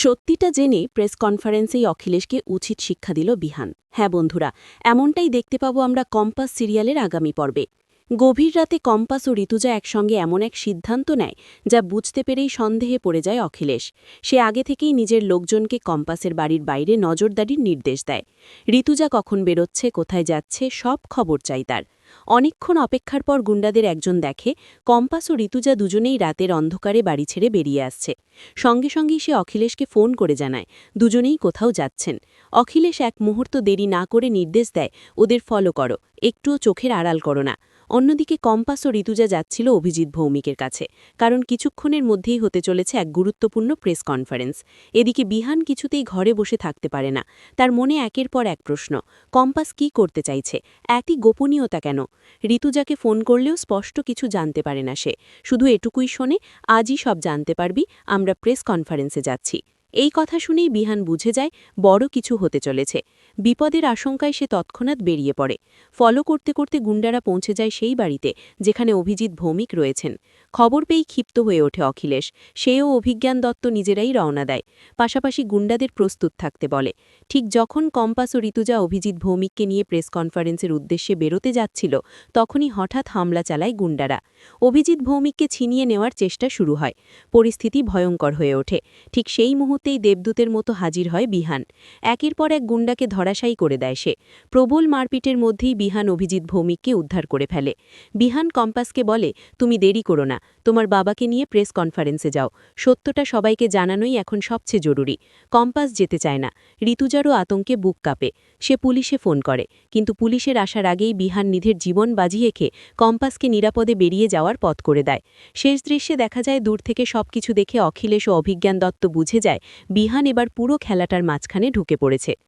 সত্যিটা জেনে প্রেস কনফারেন্সেই অখিলেশকে উচিত শিক্ষা দিল বিহান। হ্যাঁ বন্ধুরা, এমনটাই দেখতে পাবো আমরা কম্পাস সিরিয়ালের আগামী পর্বে। গভীর রাতে কম্পাস ও ঋতুজা একসঙ্গে এমন এক সিদ্ধান্ত নেয় যা বুঝতে পেরেই সন্দেহে পড়ে যায় অখিলেশ। সে আগে থেকেই নিজের লোকজনকে কম্পাসের বাড়ির বাইরে নজরদারির নির্দেশ দেয়। ঋতুজা কখন বেরোচ্ছে, কোথায় যাচ্ছে, সব খবর চাই তার। অনেকক্ষণ অপেক্ষার পর গুন্ডাদের একজন দেখে কম্পাস ও ঋতুজা দুজনেই রাতের অন্ধকারে বাড়ি ছেড়ে বেরিয়ে আসছে। সঙ্গে সঙ্গেই সে অখিলেশকে ফোন করে জানায় দুজনেই কোথাও যাচ্ছেন। অখিলেশ এক মুহূর্ত দেরি না করে নির্দেশ দেয়, ওদের ফলো করো, একটুও চোখের আড়াল করো না। অন্যদিকে কম্পাস ও ঋতুজা যাচ্ছিল অভিজিৎ ভৌমিকের কাছে, কারণ কিছুক্ষণের মধ্যেই হতে চলেছে এক গুরুত্বপূর্ণ প্রেস কনফারেন্স। এদিকে বিহান কিছুতেই ঘরে বসে থাকতে পারে না। তার মনে একের পর এক প্রশ্ন, কম্পাস কি করতে চাইছে, একই গোপনীয়তা কেন? ঋতুজাকে ফোন করলেও স্পষ্ট কিছু জানতে পারে না সে, শুধু এটুকুই শোনে, আজই সব জানতে পারবি, আমরা প্রেস কনফারেন্সে যাচ্ছি। এই কথা শুনেই বিহান বুঝে যায় বড় কিছু হতে চলেছে। বিপদের আশঙ্কায় সে তৎক্ষণাৎ বেরিয়ে পড়ে। ফলো করতে করতে গুন্ডারা পৌঁছে যায় সেই বাড়িতে যেখানে অভিজিৎ ভৌমিক রয়েছেন। খবর পেয়েই ক্ষিপ্ত হয়ে ওঠে অখিলেশ। সেও অভিজ্ঞান দত্ত নিজেরাই রওনা দেয়, পাশাপাশি গুন্ডাদের প্রস্তুত থাকতে বলে। ঠিক যখন কম্পাস ও ঋতুজা অভিজিৎ ভৌমিককে নিয়ে প্রেস কনফারেন্সের উদ্দেশ্যে বেরোতে যাচ্ছিল, তখনই হঠাৎ হামলা চালায় গুন্ডারা। অভিজিৎ ভৌমিককে ছিনিয়ে নেওয়ার চেষ্টা শুরু হয়। পরিস্থিতি ভয়ঙ্কর হয়ে ওঠে। ঠিক সেই মুহূর্তেই দেবদূতের মতো হাজির হয় বিহান। একের পর এক গুন্ডাকে ধরাশায়ী করে দেয় সে। প্রবল মারপিটের মধ্যেই বিহান অভিজিৎ ভৌমিককে উদ্ধার করে ফেলে। বিহান কম্পাসকে বলে, তুমি দেরি করো না, তোমার বাবাকে নিয়ে প্রেস কনফারেন্সে যাও, সত্যটা সবাইকে জানানোই এখন সবচেয়ে জরুরি। কম্পাস যেতে চায় না। ঋতুজারও আতঙ্কে বুক কাঁপে। সে পুলিশে ফোন করে, কিন্তু পুলিশের আসার আগেই বিহান নিজের জীবন বাজি রেখে কম্পাসকে নিরাপদে বেরিয়ে যাওয়ার পথ করে দেয়। শেষ দৃশ্যে দেখা যায় দূর থেকে সবকিছু দেখে অখিলেশ ও অভিজ্ঞান দত্ত বুঝে যায় বিহান এবার পুরো খেলাটার মাঝখানে ঢুকে পড়েছে।